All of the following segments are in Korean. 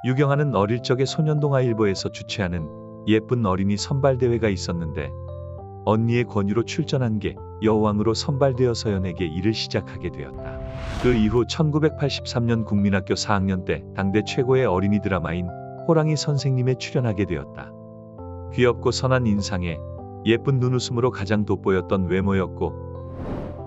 유경아는 어릴 적에 소년동아일보에서 주최하는 예쁜 어린이 선발대회가 있었는데 언니의 권유로 출전한 게 여왕으로 선발되어서 연예계 일을 시작하게 되었다. 그 이후 1983년 국민학교 4학년 때 당대 최고의 어린이 드라마인 호랑이 선생님에 출연하게 되었다. 귀엽고 선한 인상에 예쁜 눈웃음으로 가장 돋보였던 외모였고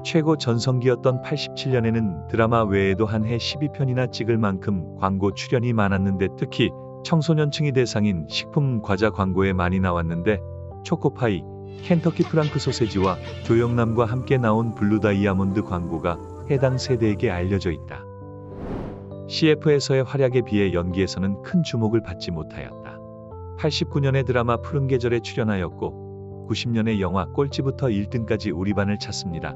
최고 전성기였던 87년에는 드라마 외에도 한 해 12편이나 찍을 만큼 광고 출연이 많았는데 특히 청소년층이 대상인 식품 과자 광고에 많이 나왔는데 초코파이, 켄터키 프랑크 소세지와 조영남과 함께 나온 블루 다이아몬드 광고가 해당 세대에게 알려져 있다. CF에서의 활약에 비해 연기에서는 큰 주목을 받지 못하였다. 89년에 드라마 푸른 계절에 출연하였고 90년에 영화 꼴찌부터 1등까지 우리 반을 찾습니다.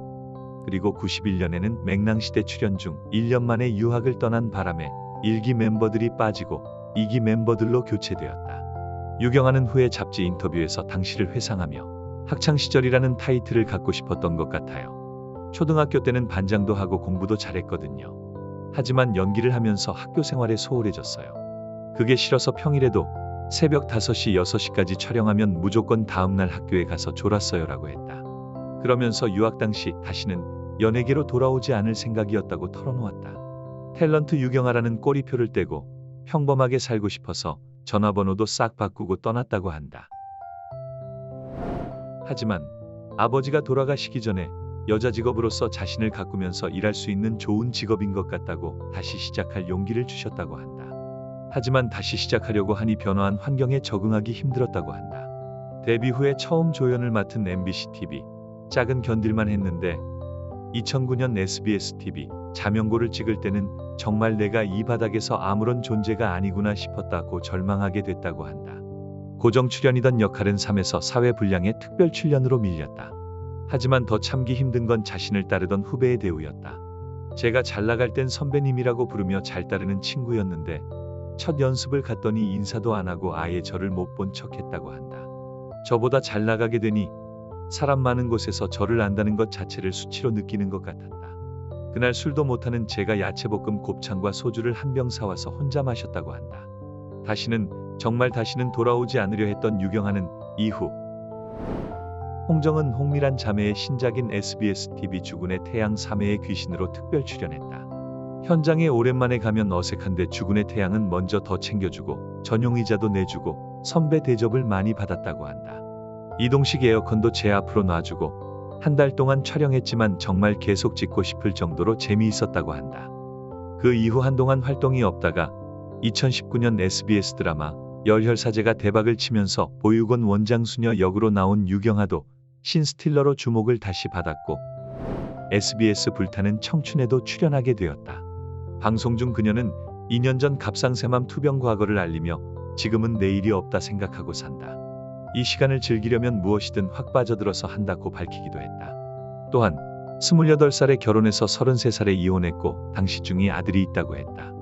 그리고 91년에는 맹랑시대 출연 중 1년 만에 유학을 떠난 바람에 1기 멤버들이 빠지고 2기 멤버들로 교체되었다. 유경아는 후에 잡지 인터뷰에서 당시를 회상하며 학창시절이라는 타이틀을 갖고 싶었던 것 같아요. 초등학교 때는 반장도 하고 공부도 잘했거든요. 하지만 연기를 하면서 학교 생활에 소홀해졌어요. 그게 싫어서 평일에도 새벽 5시, 6시까지 촬영하면 무조건 다음날 학교에 가서 졸았어요 라고 했다. 그러면서 유학 당시 다시는 연예계로 돌아오지 않을 생각이었다고 털어놓았다. 탤런트 유경아라는 꼬리표를 떼고 평범하게 살고 싶어서 전화번호도 싹 바꾸고 떠났다고 한다. 하지만 아버지가 돌아가시기 전에 여자 직업으로서 자신을 가꾸면서 일할 수 있는 좋은 직업인 것 같다고 다시 시작할 용기를 주셨다고 한다. 하지만 다시 시작하려고 하니 변화한 환경에 적응하기 힘들었다고 한다. 데뷔 후에 처음 조연을 맡은 MBC TV, 짝은 견딜만 했는데 2009년 SBS TV, 자명고를 찍을 때는 정말 내가 이 바닥에서 아무런 존재가 아니구나 싶었다고 절망하게 됐다고 한다. 고정 출연이던 역할은 3에서 사회불량의 특별 출연으로 밀렸다. 하지만 더 참기 힘든 건 자신을 따르던 후배의 대우였다. 제가 잘 나갈 땐 선배님이라고 부르며 잘 따르는 친구였는데 첫 연습을 갔더니 인사도 안 하고 아예 저를 못 본 척했다고 한다. 저보다 잘 나가게 되니 사람 많은 곳에서 저를 안다는 것 자체를 수치로 느끼는 것 같았다. 그날 술도 못하는 제가 야채볶음 곱창과 소주를 한 병 사와서 혼자 마셨다고 한다. 정말 다시는 돌아오지 않으려 했던 유경아는 이후 홍정은, 홍미란 자매의 신작인 SBS TV 주군의 태양 3회의 귀신으로 특별 출연했다. 현장에 오랜만에 가면 어색한데 주군의 태양은 먼저 더 챙겨주고 전용 의자도 내주고 선배 대접을 많이 받았다고 한다. 이동식 에어컨도 제 앞으로 놔주고 한 달 동안 촬영했지만 정말 계속 찍고 싶을 정도로 재미있었다고 한다. 그 이후 한동안 활동이 없다가 2019년 SBS 드라마 열혈사제가 대박을 치면서 보육원 원장수녀 역으로 나온 유경아도 신스틸러로 주목을 다시 받았고 SBS 불타는 청춘에도 출연하게 되었다. 방송 중 그녀는 2년 전 갑상새암 투병 과거를 알리며 지금은 내일이 없다 생각하고 산다. 이 시간을 즐기려면 무엇이든 확 빠져들어서 한다고 밝히기도 했다. 또한 28살에 결혼해서 33살에 이혼했고 당시 중에 아들이 있다고 했다.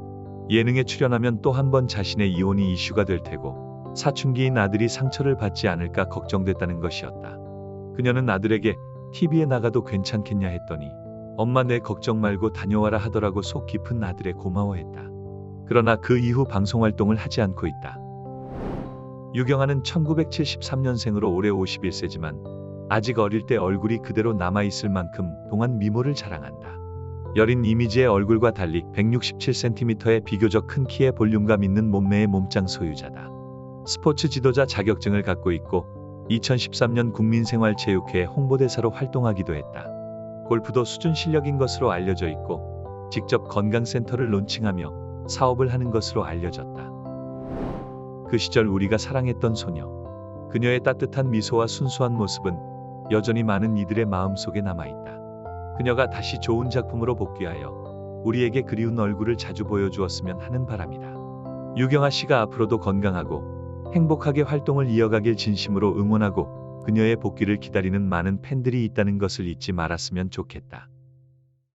예능에 출연하면 또 한 번 자신의 이혼이 이슈가 될 테고 사춘기인 아들이 상처를 받지 않을까 걱정됐다는 것이었다. 그녀는 아들에게 TV에 나가도 괜찮겠냐 했더니 엄마 내 걱정 말고 다녀와라 하더라고 속 깊은 아들에 고마워했다. 그러나 그 이후 방송활동을 하지 않고 있다. 유경아는 1973년생으로 올해 51세지만 아직 어릴 때 얼굴이 그대로 남아있을 만큼 동안 미모를 자랑한다. 여린 이미지의 얼굴과 달리 167cm의 비교적 큰 키에 볼륨감 있는 몸매의 몸짱 소유자다. 스포츠 지도자 자격증을 갖고 있고 2013년 국민생활체육회 홍보대사로 활동하기도 했다. 골프도 수준 실력인 것으로 알려져 있고 직접 건강센터를 론칭하며 사업을 하는 것으로 알려졌다. 그 시절 우리가 사랑했던 소녀. 그녀의 따뜻한 미소와 순수한 모습은 여전히 많은 이들의 마음속에 남아있다. 그녀가 다시 좋은 작품으로 복귀하여 우리에게 그리운 얼굴을 자주 보여주었으면 하는 바람이다. 유경아 씨가 앞으로도 건강하고 행복하게 활동을 이어가길 진심으로 응원하고 그녀의 복귀를 기다리는 많은 팬들이 있다는 것을 잊지 말았으면 좋겠다.